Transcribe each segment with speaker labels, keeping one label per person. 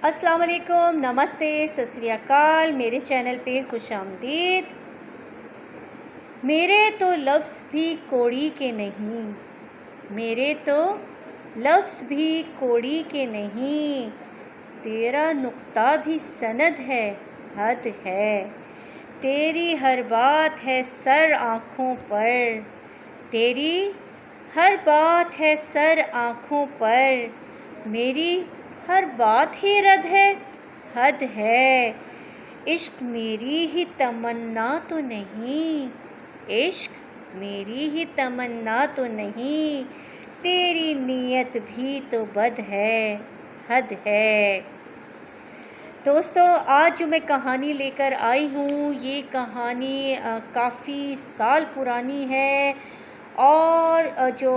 Speaker 1: अस्सलाम वालेकुम, नमस्ते, सत श्री अकाल। मेरे चैनल पे खुशामदीद। मेरे तो लफ्ज़ भी कोड़ी के नहीं, मेरे तो लफ्ज़ भी कोड़ी के नहीं, तेरा नुक्ता भी सनद है, हद है। तेरी हर बात है सर आँखों पर, तेरी हर बात है सर आँखों पर, मेरी हर बात ही रद्द है, हद है। इश्क मेरी ही तमन्ना तो नहीं, इश्क मेरी ही तमन्ना तो नहीं, तेरी नीयत भी तो बद है, हद है। दोस्तों, आज जो मैं कहानी लेकर आई हूँ, ये कहानी काफ़ी साल पुरानी है और जो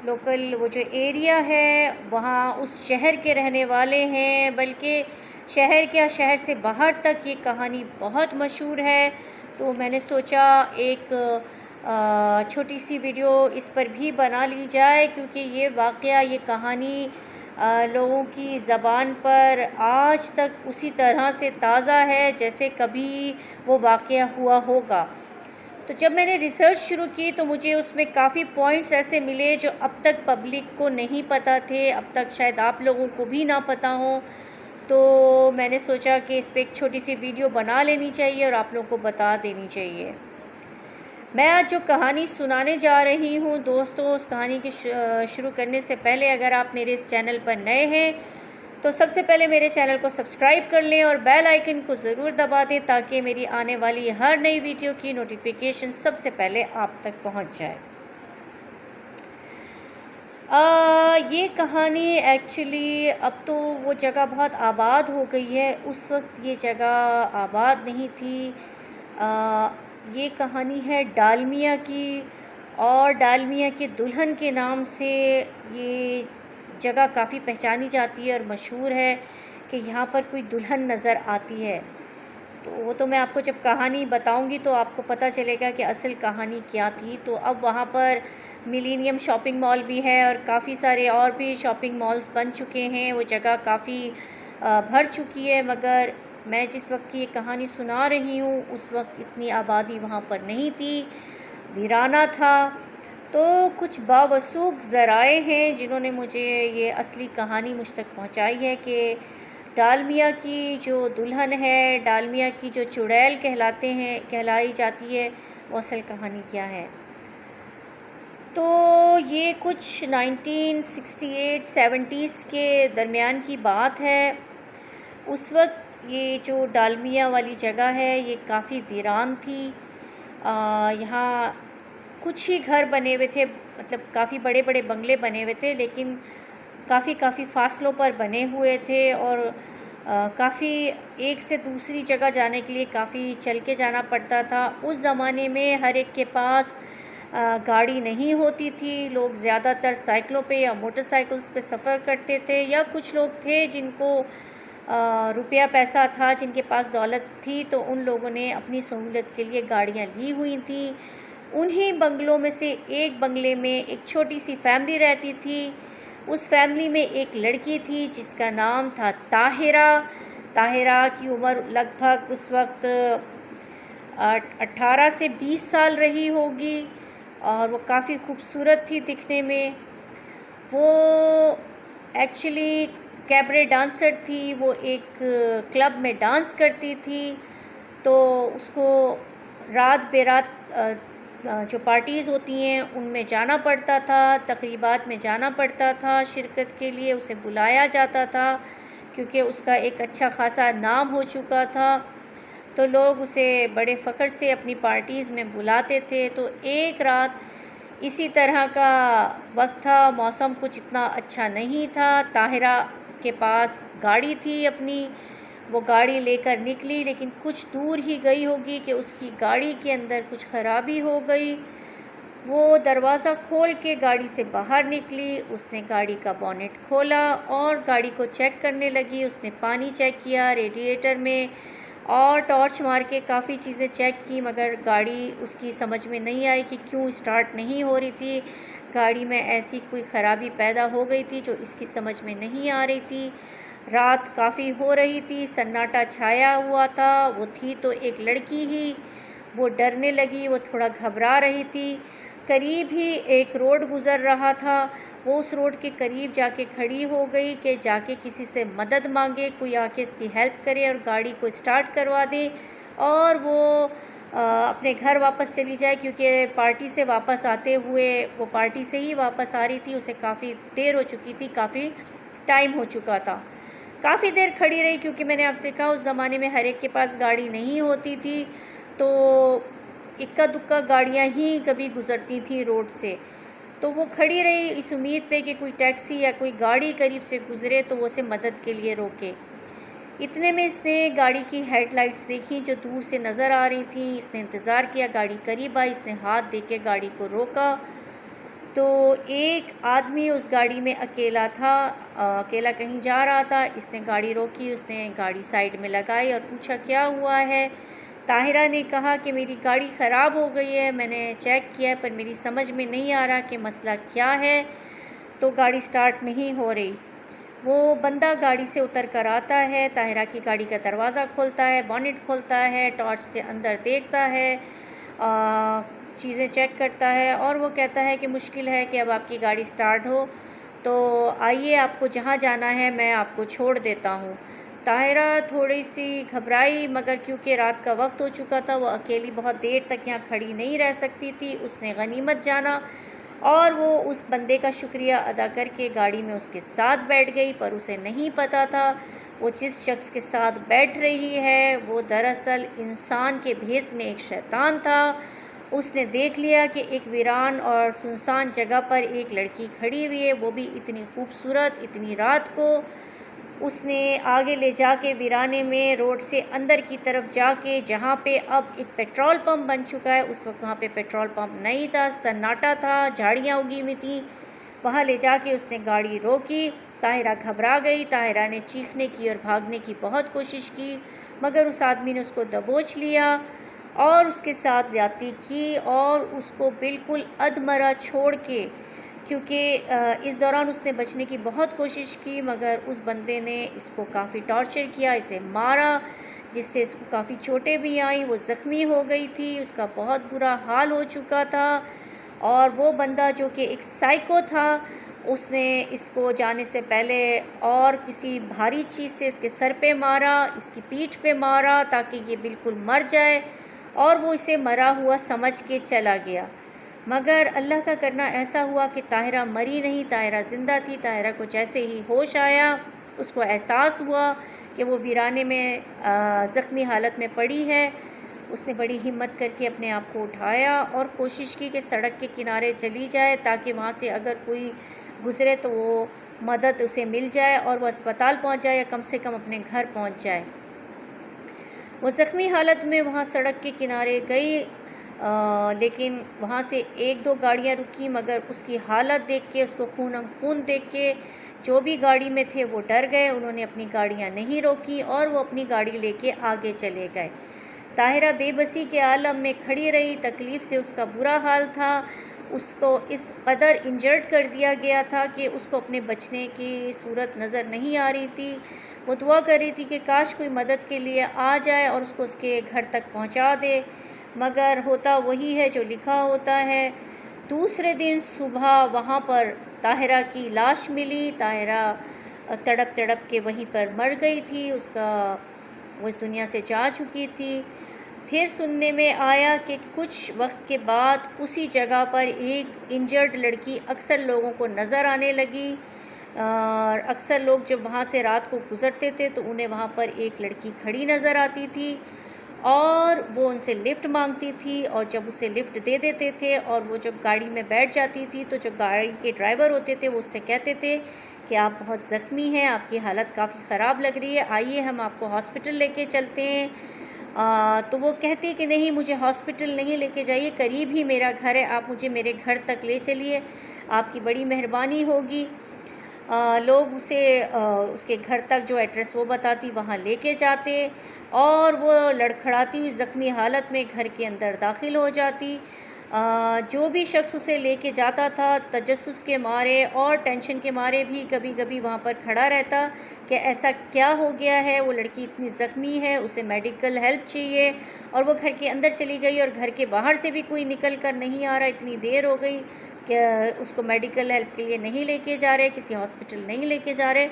Speaker 1: लोकल वो जो एरिया है वहाँ उस शहर के रहने वाले हैं, बल्कि शहर क्या, शहर से बाहर तक ये कहानी बहुत मशहूर है। तो मैंने सोचा एक छोटी सी वीडियो इस पर भी बना ली जाए, क्योंकि ये वाक़या, ये कहानी लोगों की ज़बान पर आज तक उसी तरह से ताज़ा है जैसे कभी वो वाक़या हुआ होगा। तो जब मैंने रिसर्च शुरू की तो मुझे उसमें काफ़ी पॉइंट्स ऐसे मिले जो अब तक पब्लिक को नहीं पता थे, अब तक शायद आप लोगों को भी ना पता हो। तो मैंने सोचा कि इस पर एक छोटी सी वीडियो बना लेनी चाहिए और आप लोगों को बता देनी चाहिए। मैं आज जो कहानी सुनाने जा रही हूँ दोस्तों, उस कहानी के शुरू करने से पहले अगर आप मेरे इस चैनल पर नए हैं तो सबसे पहले मेरे चैनल को सब्सक्राइब कर लें और बेल आइकन को ज़रूर दबा दें ताकि मेरी आने वाली हर नई वीडियो की नोटिफिकेशन सबसे पहले आप तक पहुँच जाए। ये कहानी एक्चुअली अब तो वो जगह बहुत आबाद हो गई है, उस वक्त ये जगह आबाद नहीं थी। ये कहानी है डालमिया की, और डालमिया के दुल्हन के नाम से ये जगह काफ़ी पहचानी जाती है और मशहूर है कि यहाँ पर कोई दुल्हन नज़र आती है। तो वो तो मैं आपको जब कहानी बताऊंगी तो आपको पता चलेगा कि असल कहानी क्या थी। तो अब वहाँ पर मिलेनियम शॉपिंग मॉल भी है और काफ़ी सारे और भी शॉपिंग मॉल्स बन चुके हैं, वो जगह काफ़ी भर चुकी है। मगर मैं जिस वक्त की ये कहानी सुना रही हूँ उस वक्त इतनी आबादी वहाँ पर नहीं थी, वीराना था। तो कुछ बावसूख ज़राए हैं जिन्होंने मुझे ये असली कहानी मुझ तक पहुँचाई है कि डालमिया की जो दुल्हन है, डालमिया की जो चुड़ैल कहलाई जाती है, वो असल कहानी क्या है। तो ये कुछ 1968-70s के दरमियान की बात है। उस वक्त ये जो डालमिया वाली जगह है ये काफ़ी वीरान थी। यहाँ कुछ ही घर बने हुए थे, मतलब काफ़ी बड़े बड़े बंगले बने हुए थे, लेकिन काफ़ी फासलों पर बने हुए थे और काफ़ी एक से दूसरी जगह जाने के लिए काफ़ी चल के जाना पड़ता था। उस ज़माने में हर एक के पास गाड़ी नहीं होती थी, लोग ज़्यादातर साइकिलों पे या मोटरसाइकिल्स पे सफ़र करते थे, या कुछ लोग थे जिनको रुपया पैसा था, जिनके पास दौलत थी, तो उन लोगों ने अपनी सहूलत के लिए गाड़ियाँ ली हुई थी। उन्हीं बंगलों में से एक बंगले में एक छोटी सी फैमिली रहती थी। उस फैमिली में एक लड़की थी जिसका नाम था ताहिरा। ताहिरा की उम्र लगभग उस वक्त 18 से 20 साल रही होगी और वो काफ़ी खूबसूरत थी दिखने में। वो एक्चुअली कैबरे डांसर थी, वो एक क्लब में डांस करती थी। तो उसको रात बेरात जो पार्टीज़ होती हैं उनमें जाना पड़ता था, तकरीबात में जाना पड़ता था शिरकत के लिए, उसे बुलाया जाता था क्योंकि उसका एक अच्छा खासा नाम हो चुका था। तो लोग उसे बड़े फ़ख्र से अपनी पार्टीज़ में बुलाते थे। तो एक रात इसी तरह का वक्त था, मौसम कुछ इतना अच्छा नहीं था। ताहिरा के पास गाड़ी थी अपनी, वो गाड़ी लेकर निकली, लेकिन कुछ दूर ही गई होगी कि उसकी गाड़ी के अंदर कुछ ख़राबी हो गई। वो दरवाज़ा खोल के गाड़ी से बाहर निकली, उसने गाड़ी का बोनेट खोला और गाड़ी को चेक करने लगी। उसने पानी चेक किया रेडिएटर में और टॉर्च मार के काफ़ी चीज़ें चेक की, मगर गाड़ी उसकी समझ में नहीं आई कि क्यों स्टार्ट नहीं हो रही थी। गाड़ी में ऐसी कोई ख़राबी पैदा हो गई थी जो इसकी समझ में नहीं आ रही थी। रात काफ़ी हो रही थी, सन्नाटा छाया हुआ था। वो थी तो एक लड़की ही। वो डरने लगी, वो थोड़ा घबरा रही थी। करीब ही एक रोड गुज़र रहा था। वो उस रोड के करीब जाके खड़ी हो गई कि जाके किसी से मदद मांगे, कोई आके इसकी हेल्प करे और गाड़ी को स्टार्ट करवा दे और वो अपने घर वापस चली जाए, क्योंकि पार्टी से वापस आते हुए वो पार्टी से ही वापस आ रही थी। उसे काफ़ी देर हो चुकी थी, काफ़ी टाइम हो चुका था। काफ़ी देर खड़ी रही, क्योंकि मैंने आपसे कहा उस ज़माने में हर एक के पास गाड़ी नहीं होती थी, तो इक्का दुक्का गाड़ियाँ ही कभी गुज़रती थी रोड से। तो वो खड़ी रही इस उम्मीद पे कि कोई टैक्सी या कोई गाड़ी करीब से गुज़रे तो वो उसे मदद के लिए रोके। इतने में इसने गाड़ी की हेडलाइट्स देखी जो दूर से नज़र आ रही थी। इसने इंतज़ार किया, गाड़ी करीब आई, इसने हाथ दे के गाड़ी को रोका तो एक आदमी उस गाड़ी में अकेला था, अकेला कहीं जा रहा था। इसने गाड़ी रोकी, उसने गाड़ी साइड में लगाई और पूछा क्या हुआ है। ताहिरा ने कहा कि मेरी गाड़ी ख़राब हो गई है, मैंने चेक किया है पर मेरी समझ में नहीं आ रहा कि मसला क्या है, तो गाड़ी स्टार्ट नहीं हो रही। वो बंदा गाड़ी से उतर कर आता है, ताहिरा की गाड़ी का दरवाज़ा खोलता है, बॉनेट खोलता है, टॉर्च से अंदर देखता है, चीज़ें चेक करता है और वो कहता है कि मुश्किल है कि अब आपकी गाड़ी स्टार्ट हो, तो आइए आपको जहाँ जाना है मैं आपको छोड़ देता हूँ। ताहिरा थोड़ी सी घबराई, मगर क्योंकि रात का वक्त हो चुका था, वो अकेली बहुत देर तक यहाँ खड़ी नहीं रह सकती थी। उसने गनीमत जाना और वो उस बंदे का शुक्रिया अदा करके गाड़ी में उसके साथ बैठ गई। पर उसे नहीं पता था वो जिस शख्स के साथ बैठ रही है वो दरअसल इंसान के भेस में एक शैतान था। उसने देख लिया कि एक वीरान और सुनसान जगह पर एक लड़की खड़ी हुई है, वो भी इतनी खूबसूरत, इतनी रात को। उसने आगे ले जाके वीराने में रोड से अंदर की तरफ जाके, जहाँ पे अब एक पेट्रोल पंप बन चुका है, उस वक्त वहाँ पे पेट्रोल पंप नहीं था, सन्नाटा था, झाड़ियाँ उगी हुई थी, वहाँ ले जाके उसने गाड़ी रोकी। ताहिरा घबरा गई। ताहिरा ने चीखने की और भागने की बहुत कोशिश की, मगर उस आदमी ने उसको दबोच लिया और उसके साथ ज़्यादती की और उसको बिल्कुल अधमरा छोड़ के, क्योंकि इस दौरान उसने बचने की बहुत कोशिश की, मगर उस बंदे ने इसको काफ़ी टॉर्चर किया, इसे मारा, जिससे इसको काफ़ी चोटें भी आईं। वो ज़ख्मी हो गई थी, उसका बहुत बुरा हाल हो चुका था। और वो बंदा जो कि एक साइको था, उसने इसको जाने से पहले और किसी भारी चीज़ से इसके सर पे मारा, इसकी पीठ पे मारा ताकि ये बिल्कुल मर जाए, और वो इसे मरा हुआ समझ के चला गया। मगर अल्लाह का करना ऐसा हुआ कि ताहिरा मरी नहीं, ताहिरा ज़िंदा थी। ताहिरा को जैसे ही होश आया, उसको एहसास हुआ कि वो वीराने में ज़ख्मी हालत में पड़ी है। उसने बड़ी हिम्मत करके अपने आप को उठाया और कोशिश की कि सड़क के किनारे चली जाए, ताकि वहाँ से अगर कोई गुज़रे तो वो मदद उसे मिल जाए और वो अस्पताल पहुँच जाए या कम से कम अपने घर पहुँच जाए। वो ज़ख्मी हालत में वहाँ सड़क के किनारे गई, लेकिन वहाँ से एक दो गाड़ियाँ रुकी, मगर उसकी हालत देख के, उसको खून देख के जो भी गाड़ी में थे वो डर गए। उन्होंने अपनी गाड़ियाँ नहीं रोकी और वो अपनी गाड़ी लेके आगे चले गए। ताहिरा बेबसी के आलम में खड़ी रही, तकलीफ़ से उसका बुरा हाल था। उसको इस कदर इंजर्ड कर दिया गया था कि उसको अपने बचने की सूरत नज़र नहीं आ रही थी। वो दुआ कर रही थी कि काश कोई मदद के लिए आ जाए और उसको उसके घर तक पहुंचा दे, मगर होता वही है जो लिखा होता है। दूसरे दिन सुबह वहाँ पर ताहिरा की लाश मिली। ताहिरा तड़प तड़प के वहीं पर मर गई थी, वो इस दुनिया से जा चुकी थी। फिर सुनने में आया कि कुछ वक्त के बाद उसी जगह पर एक इंजर्ड लड़की अक्सर लोगों को नज़र आने लगी। और अक्सर लोग जब वहाँ से रात को गुज़रते थे तो उन्हें वहाँ पर एक लड़की खड़ी नज़र आती थी और वो उनसे लिफ़्ट मांगती थी, और जब उसे लिफ़्ट दे देते थे और वो जब गाड़ी में बैठ जाती थी तो जो गाड़ी के ड्राइवर होते थे वो उससे कहते थे कि आप बहुत ज़ख्मी हैं, आपकी हालत काफ़ी ख़राब लग रही है, आइए हम आपको हॉस्पिटल लेके चलते हैं। तो वो कहती कि नहीं, मुझे हॉस्पिटल नहीं लेके जाइए, करीब ही मेरा घर है, आप मुझे मेरे घर तक ले चलिए, आपकी बड़ी मेहरबानी होगी। लोग उसे उसके घर तक जो एड्रेस वो बताती वहाँ लेके जाते और वो लड़खड़ाती हुई ज़ख्मी हालत में घर के अंदर दाखिल हो जाती। जो भी शख्स उसे लेके जाता था तजस्सुस के मारे और टेंशन के मारे भी कभी कभी वहाँ पर खड़ा रहता कि ऐसा क्या हो गया है, वो लड़की इतनी ज़ख्मी है, उसे मेडिकल हेल्प चाहिए। और वो घर के अंदर चली गई और घर के बाहर से भी कोई निकल कर नहीं आ रहा, इतनी देर हो गई कि उसको मेडिकल हेल्प के लिए नहीं लेके जा रहे, किसी हॉस्पिटल नहीं लेके जा रहे।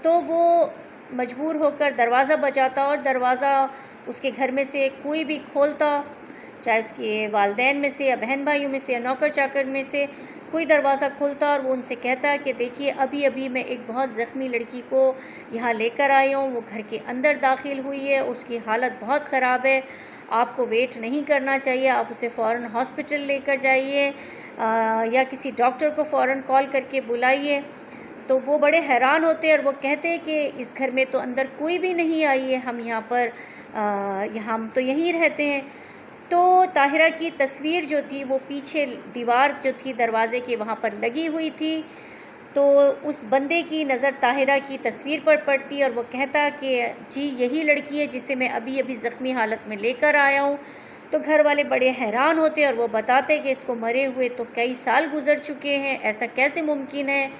Speaker 1: तो वो मजबूर होकर दरवाज़ा बजाता और दरवाज़ा उसके घर में से कोई भी खोलता, चाहे उसके वालिदैन में से या बहन भाइयों में से या नौकर चाकर में से कोई दरवाज़ा खोलता और वो उनसे कहता कि देखिए अभी अभी मैं एक बहुत ज़ख्मी लड़की को यहाँ लेकर आई हूँ, वो घर के अंदर दाखिल हुई है, उसकी हालत बहुत ख़राब है, आपको वेट नहीं करना चाहिए, आप उसे फ़ौरन हॉस्पिटल लेकर जाइए या किसी डॉक्टर को फ़ौरन कॉल करके बुलाइए। तो वो बड़े हैरान होते हैं और वो कहते हैं कि इस घर में तो अंदर कोई भी नहीं आई है, हम यहाँ पर हम तो यहीं रहते हैं। तो ताहिरा की तस्वीर जो थी वो पीछे दीवार जो थी दरवाज़े की वहाँ पर लगी हुई थी। तो उस बंदे की नज़र ताहिरा की तस्वीर पर पड़ती और वो कहता कि जी यही लड़की है जिसे मैं अभी अभी ज़ख्मी हालत में लेकर आया हूँ। तो घर वाले बड़े हैरान होते और वो बताते कि इसको मरे हुए तो कई साल गुज़र चुके हैं, ऐसा कैसे मुमकिन है।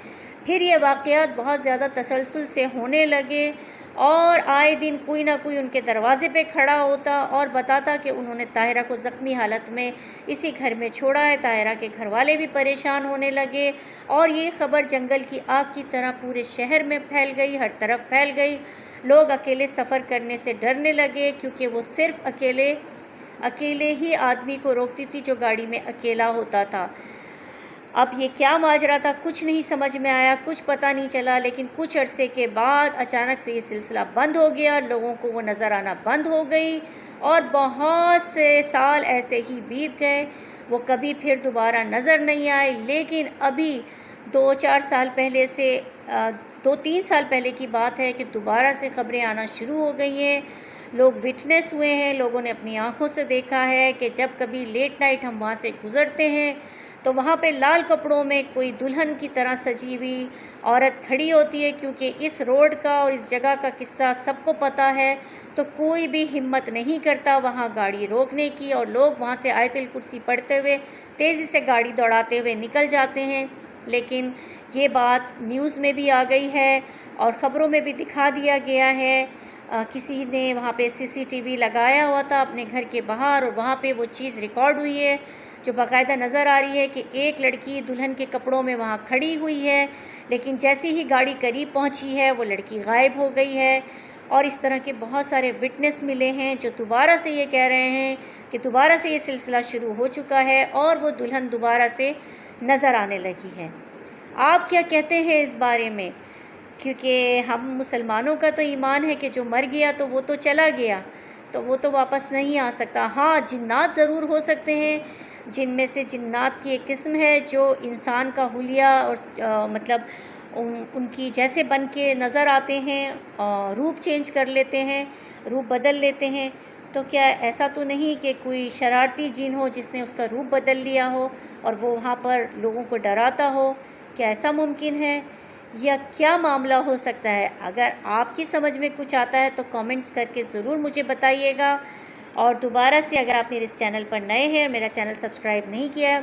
Speaker 1: फिर ये वाक़यात बहुत ज़्यादा तसलसल से होने लगे और आए दिन कोई ना कोई उनके दरवाज़े पे खड़ा होता और बताता कि उन्होंने ताहिरा को ज़ख्मी हालत में इसी घर में छोड़ा है। ताहिरा के घर वाले भी परेशान होने लगे और ये ख़बर जंगल की आग की तरह पूरे शहर में फैल गई, हर तरफ फैल गई। लोग अकेले सफ़र करने से डरने लगे क्योंकि वो सिर्फ़ अकेले ही आदमी को रोकती थी जो गाड़ी में अकेला होता था। अब ये क्या माजरा था कुछ नहीं समझ में आया, कुछ पता नहीं चला। लेकिन कुछ अरसे के बाद अचानक से ये सिलसिला बंद हो गया, लोगों को वो नज़र आना बंद हो गई और बहुत से साल ऐसे ही बीत गए, वो कभी फिर दोबारा नज़र नहीं आए। लेकिन अभी 2-4 साल पहले से 2-3 साल पहले की बात है कि दोबारा से ख़बरें आना शुरू हो गई हैं। लोग विटनेस हुए हैं, लोगों ने अपनी आँखों से देखा है कि जब कभी लेट नाइट हम वहाँ से गुज़रते हैं तो वहाँ पे लाल कपड़ों में कोई दुल्हन की तरह सजी हुई औरत खड़ी होती है। क्योंकि इस रोड का और इस जगह का किस्सा सबको पता है तो कोई भी हिम्मत नहीं करता वहाँ गाड़ी रोकने की और लोग वहाँ से आयतुल कुर्सी पढ़ते हुए तेज़ी से गाड़ी दौड़ाते हुए निकल जाते हैं। लेकिन ये बात न्यूज़ में भी आ गई है और ख़बरों में भी दिखा दिया गया है। किसी ने वहाँ पे CCTV लगाया हुआ था अपने घर के बाहर और वहाँ पे वो चीज़ रिकॉर्ड हुई है जो बाकायदा नज़र आ रही है कि एक लड़की दुल्हन के कपड़ों में वहाँ खड़ी हुई है, लेकिन जैसे ही गाड़ी करीब पहुँची है वो लड़की गायब हो गई है। और इस तरह के बहुत सारे विटनेस मिले हैं जो दोबारा से ये कह रहे हैं कि दोबारा से ये सिलसिला शुरू हो चुका है और वो दुल्हन दोबारा से नज़र आने लगी है। आप क्या कहते हैं इस बारे में? क्योंकि हम मुसलमानों का तो ईमान है कि जो मर गया तो वो तो चला गया, तो वो तो वापस नहीं आ सकता। हाँ, जिन्नात ज़रूर हो सकते हैं, जिनमें से जिन्नात की एक किस्म है जो इंसान का हुलिया और मतलब उनकी जैसे बन के नज़र आते हैं, रूप चेंज कर लेते हैं, रूप बदल लेते हैं। तो क्या ऐसा तो नहीं कि कोई शरारती जिन हो जिसने उसका रूप बदल लिया हो और वो वहाँ पर लोगों को डराता हो? क्या ऐसा मुमकिन है या क्या मामला हो सकता है? अगर आपकी समझ में कुछ आता है तो कमेंट्स करके ज़रूर मुझे बताइएगा। और दोबारा से अगर आप मेरे इस चैनल पर नए हैं और मेरा चैनल सब्सक्राइब नहीं किया है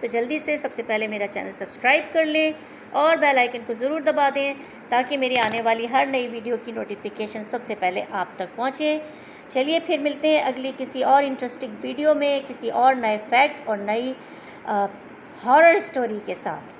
Speaker 1: तो जल्दी से सबसे पहले मेरा चैनल सब्सक्राइब कर लें और बेल आइकन को ज़रूर दबा दें ताकि मेरी आने वाली हर नई वीडियो की नोटिफिकेशन सबसे पहले आप तक पहुँचे। चलिए फिर मिलते हैं अगली किसी और इंटरेस्टिंग वीडियो में किसी और नए फैक्ट और नई हॉरर स्टोरी के साथ।